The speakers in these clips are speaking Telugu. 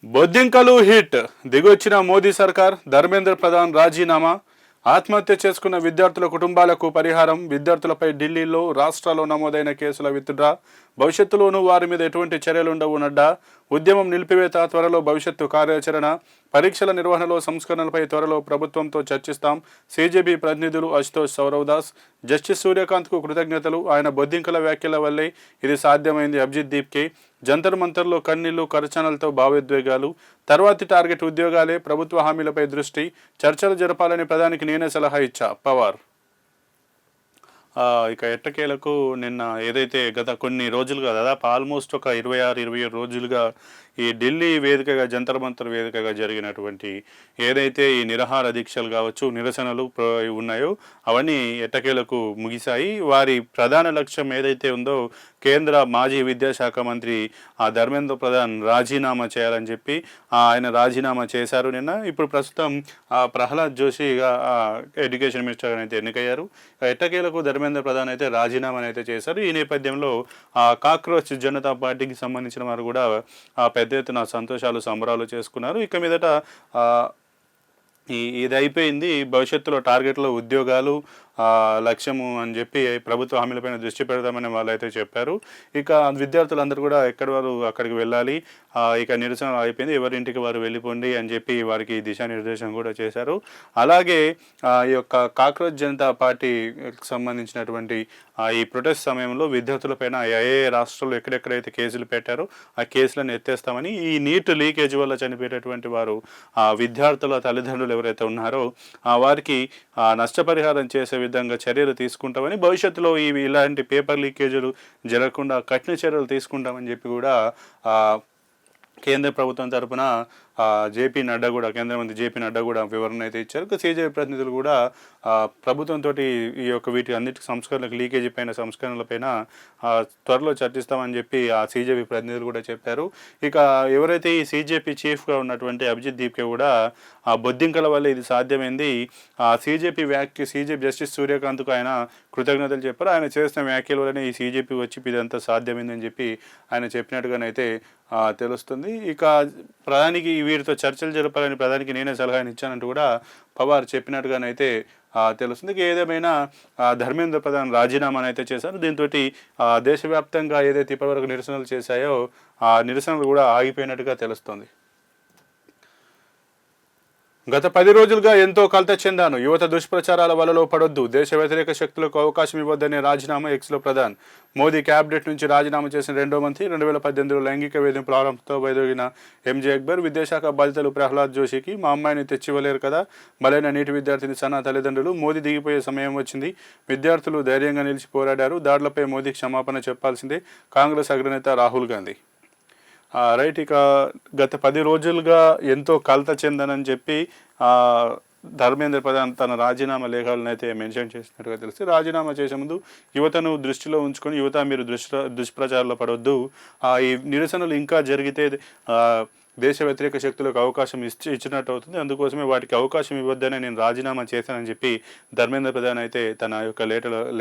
బొద్దింకలు హిట్ దిగొచ్చిన మోదీ సర్కార్, ధర్మేంద్ర ప్రధాన్ రాజీనామా, ఆత్మహత్య చేసుకున్న విద్యార్థుల కుటుంబాలకు పరిహారం, విద్యార్థులపై ఢిల్లీలో రాష్ట్రాల్లో నమోదైన కేసుల విత్డ్రా, భవిష్యత్తులోనూ వారి మీద ఎటువంటి చర్యలుండవు నడ్డా, ఉద్యమం నిలిపివేత త్వరలో భవిష్యత్తు కార్యాచరణ, పరీక్షల నిర్వహణలో సంస్కరణలపై త్వరలో ప్రభుత్వంతో చర్చిస్తాం, సిజేపీ ప్రతినిధులు అశుతోష్ సౌరవ్దాస్, జస్టిస్ సూర్యకాంత్కు కృతజ్ఞతలు, ఆయన బొద్దింకల వ్యాఖ్యల వల్లే ఇది సాధ్యమైంది అభిజిత్ దీప్కే, జంతర్ మంతర్లో కన్నీళ్లు కరచనలతో భావోద్వేగాలు, తర్వాతి టార్గెట్ ఉద్యోగాలే, ప్రభుత్వ హామీలపై దృష్టి, చర్చలు జరపాలని ప్రధానికి నేనే సలహా ఇచ్చా పవార్. ఇక ఎట్టకేలకు నిన్న ఏదైతే గత కొన్ని రోజులుగా దాదాపు ఆల్మోస్ట్ ఒక 26-27 రోజులుగా ఈ ఢిల్లీ వేదికగా జంతర్ మంతర్ వేదికగా జరిగినటువంటి ఏదైతే ఈ నిరాహార దీక్షలు కావచ్చు, నిరసనలు ఉన్నాయో అవన్నీ ఎట్టకేలకు ముగిశాయి. వారి ప్రధాన లక్ష్యం ఏదైతే ఉందో కేంద్ర మాజీ విద్యాశాఖ మంత్రి ధర్మేంద్ర ప్రధాన్ రాజీనామా చేయాలని చెప్పి ఆయన రాజీనామా చేశారు నిన్న. ఇప్పుడు ప్రస్తుతం ప్రహ్లాద్ జోషిగా ఎడ్యుకేషన్ మినిస్టర్గా అయితే ఎన్నికయ్యారు. ఎట్టకేలకు ధర్మేంద్ర ప్రధాన్ అయితే రాజీనామాని అయితే చేశారు. ఈ నేపథ్యంలో కాక్రోచ్ జనతా పార్టీకి సంబంధించిన వారు కూడా పెద్ద ఎత్తున సంతోషాలు సంబరాలు చేసుకున్నారు. ఇక మీదట ఇది అయిపోయింది, భవిష్యత్తులో టార్గెట్లో ఉద్యోగాలు లక్ష్యము అని చెప్పి ప్రభుత్వ హామీలపైన దృష్టి పెడదామని వాళ్ళు అయితే చెప్పారు. ఇక విద్యార్థులందరూ కూడా ఎక్కడి వారు అక్కడికి వెళ్ళాలి, ఇక నిరసన అయిపోయింది, ఎవరింటికి వారు వెళ్ళిపోండి అని చెప్పి వారికి దిశానిర్దేశం కూడా చేశారు. అలాగే ఈ యొక్క కాక్రోచ్ జనతా పార్టీకి సంబంధించినటువంటి ఈ ప్రొటెస్ట్ సమయంలో విద్యార్థులపైన ఏ రాష్ట్రాల్లో ఎక్కడెక్కడైతే కేసులు పెట్టారో ఆ కేసులను ఎత్తేస్తామని, ఈ నీట్ లీకేజ్ వల్ల చనిపోయేటటువంటి వారు విద్యార్థుల తల్లిదండ్రులు ఎవరైతే ఉన్నారో వారికి నష్టపరిహారం చేసే విధంగా చర్యలు తీసుకుంటామని, భవిష్యత్తులో ఇలాంటి పేపర్ లీకేజీలు జరగకుండా కఠిన చర్యలు తీసుకుంటామని చెప్పి కూడా కేంద్ర ప్రభుత్వం తరఫున జేపీ నడ్డా కూడా, కేంద్ర మంత్రి జేపీ నడ్డా కూడా వివరణ అయితే ఇచ్చారు. సిజేపీ ప్రతినిధులు కూడా ప్రభుత్వంతో ఈ యొక్క వీటి అన్నిటి సంస్కరణలకు లీకేజీ పైన సంస్కరణలపైన త్వరలో చర్చిస్తామని చెప్పి ఆ సిజేపీ ప్రతినిధులు కూడా చెప్పారు. ఇక ఎవరైతే ఈ సిజేపీ చీఫ్గా ఉన్నటువంటి అభిజిత్ దీప్కే కూడా ఆ బొద్దింకల వల్ల ఇది సాధ్యమైంది, సిజేపీ జస్టిస్ సూర్యకాంత్కు ఆయన కృతజ్ఞతలు చెప్పారు. ఆయన చేసిన వ్యాఖ్యల వల్లనే ఈ సిజేపీ వచ్చి ఇదంతా సాధ్యమైందని చెప్పి ఆయన చెప్పినట్టుగానైతే తెలుస్తుంది. ఇక ప్రధానికి వీరితో చర్చలు జరపాలని ప్రధానికి నేనే సలహాని ఇచ్చానంటూ కూడా పవార్ చెప్పినట్టుగానైతే తెలుస్తుంది. ఏదేమైనా ధర్మేంద్ర ప్రధాన్ రాజీనామాను అయితే చేశారు. దీంతో దేశవ్యాప్తంగా ఏదైతే ఇప్పటివరకు నిరసనలు చేశాయో ఆ నిరసనలు కూడా ఆగిపోయినట్టుగా తెలుస్తుంది. గత 10 రోజులుగా ఎంతో కలత చెందాను, యువత దుష్ప్రచారాల వలలో పడొద్దు, దేశ వ్యతిరేక శక్తులకు అవకాశం ఇవ్వద్దనే రాజీనామా ఎక్స్లో ప్రధాన్. మోదీ క్యాబినెట్ నుంచి రాజీనామా చేసిన రెండో మంత్రి, 2018లో లైంగిక వేధింపుల ఆరోపణతో వైదొలిగిన ఎంజే అక్బర్. విద్యాశాఖ బాధితులు ప్రహ్లాద్ జోషికి మా అమ్మాయిని తెచ్చివ్వలేరు కదా, బలైన నీటి విద్యార్థిని సనా తల్లిదండ్రులు. మోదీ దిగిపోయే సమయం వచ్చింది, విద్యార్థులు ధైర్యంగా నిలిచి పోరాడారు, దాడులపై మోదీ క్షమాపణ చెప్పాల్సిందే, కాంగ్రెస్ అగ్రనేత రాహుల్ గాంధీ. రైట్. ఇక గత 10 రోజులుగా ఎంతో కలత చెందనని చెప్పి ధర్మేంద్ర ప్రధాన్ తన రాజీనామా లేఖలను అయితే మెన్షన్ చేసినట్టుగా తెలిసి, రాజీనామా చేసే ముందు యువతను దృష్టిలో ఉంచుకొని, యువత మీరు దుష్ప్రచారంలో పడవద్దు, ఈ నిరసనలు ఇంకా జరిగితే దేశ వ్యతిరేక శక్తులకు అవకాశం ఇచ్చినట్టు అవుతుంది, అందుకోసమే వాటికి అవకాశం ఇవ్వద్దనే నేను రాజీనామా చేశానని చెప్పి ధర్మేంద్ర ప్రధాన్ అయితే తన యొక్క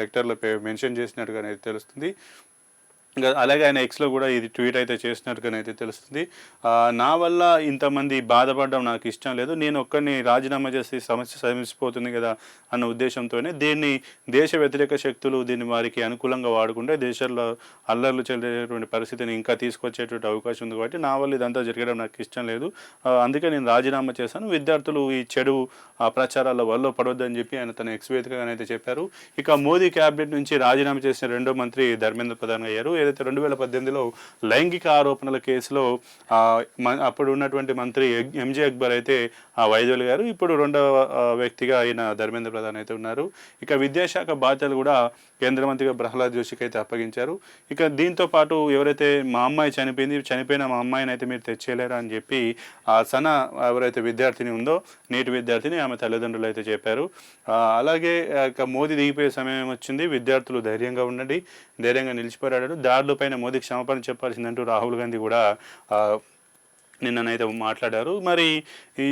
లెటర్లో మెన్షన్ చేసినట్టుగా తెలుస్తుంది. అలాగే ఆయన ఎక్స్లో కూడా ఇది ట్వీట్ అయితే చేసినట్టుగానైతే తెలుస్తుంది. నా వల్ల ఇంతమంది బాధపడడం నాకు ఇష్టం లేదు, నేను ఒక్కరిని రాజీనామా చేసి సమస్య సమసిపోతుంది కదా అన్న ఉద్దేశంతోనే దీన్ని దేశ వ్యతిరేక శక్తులు దీన్ని వారికి అనుకూలంగా వాడుకుంటే దేశంలో అల్లర్లు చెల్లేటువంటి పరిస్థితిని ఇంకా తీసుకొచ్చేటువంటి అవకాశం ఉంది, కాబట్టి నా వల్ల ఇదంతా జరగడం నాకు ఇష్టం లేదు, అందుకే నేను రాజీనామా చేశాను, విద్యార్థులు ఈ చెడు ప్రచారాల వల్ల పడవద్దని చెప్పి ఆయన తన ఎక్స్ వేదికగానైతే చెప్పారు. ఇక మోదీ క్యాబినెట్ నుంచి రాజీనామా చేసిన రెండో మంత్రి ధర్మేంద్ర ప్రధాన్ అయ్యారు. ఏదైతే 2018లో లైంగిక ఆరోపణల కేసులో అప్పుడు ఉన్నటువంటి మంత్రి ఎంజే అక్బర్ అయితే వైదొలి గారు, ఇప్పుడు రెండవ వ్యక్తిగా అయిన ధర్మేంద్ర ప్రధాన్ అయితే ఉన్నారు. ఇక విద్యాశాఖ బాధ్యతలు కూడా కేంద్ర మంత్రిగా ప్రహ్లాద్ జోషికి అయితే అప్పగించారు. ఇక దీంతో పాటు ఎవరైతే మా అమ్మాయి చనిపోయిన మా అమ్మాయిని అయితే మీరు తెచ్చేయలేరా అని చెప్పి సనా ఎవరైతే విద్యార్థిని ఉందో, నీటి విద్యార్థిని, ఆమె తల్లిదండ్రులు అయితే చెప్పారు. అలాగే ఇక మోదీ దిగిపోయే సమయం వచ్చింది, విద్యార్థులు ధైర్యంగా ఉండండి, ధైర్యంగా నిలిచిపోరాడారు, దాడులపైన మోదీకి క్షమాపణ చెప్పాల్సిందంటూ రాహుల్ గాంధీ కూడా నిన్ననైతే మాట్లాడారు. మరి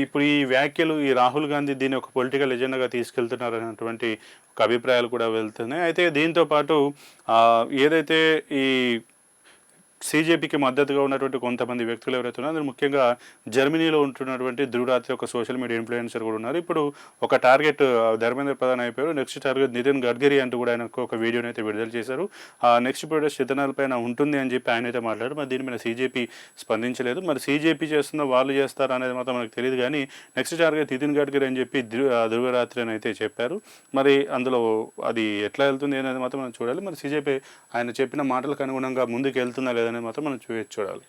ఇప్పుడు ఈ వ్యాఖ్యలు, ఈ రాహుల్ గాంధీ దీన్ని ఒక పొలిటికల్ ఎజెండాగా తీసుకెళ్తున్నారు అనేటువంటి ఒక అభిప్రాయాలు కూడా వెళ్తున్నాయి. అయితే దీంతో పాటు ఏదైతే ఈ సీజేపీకి మద్దతుగా ఉన్నటువంటి కొంతమంది వ్యక్తులు ఎవరైతే ఉన్నారో అందులో ముఖ్యంగా జర్మనీలో ఉంటున్నటువంటి ధృవరాత్రి ఒక సోషల్ మీడియా ఇన్ఫ్లుయెన్సర్ కూడా ఉన్నారు. ఇప్పుడు ఒక టార్గెట్ ధర్మేంద్ర ప్రధాన్ అయిపోయారు. నెక్స్ట్ టార్గెట్ నితిన్ గడ్కరీ అంటూ కూడా ఆయన ఒక వీడియోని అయితే విడుదల చేశారు. నెక్స్ట్ ప్రొడక్ట్ ఇథనాల్ పైన ఉంటుంది అని చెప్పి ఆయన అయితే మాట్లాడారు. మరి దీని మీద సీజేపీ స్పందించలేదు. మరి సీజేపీ చేస్తుందో వాళ్ళు చేస్తారా అనేది మాత్రం మనకు తెలియదు. కానీ నెక్స్ట్ టార్గెట్ నితిన్ గడ్కరీ అని చెప్పి ధృవరాత్రి అని అయితే చెప్పారు. మరి అందులో అది ఎట్లా వెళ్తుంది అనేది మాత్రం మనం చూడాలి. మరి సీజేపీ ఆయన చెప్పిన మాటలకు అనుగుణంగా ముందుకు వెళ్తుందా లేదనేది మాత్రం మనం చూడాలి.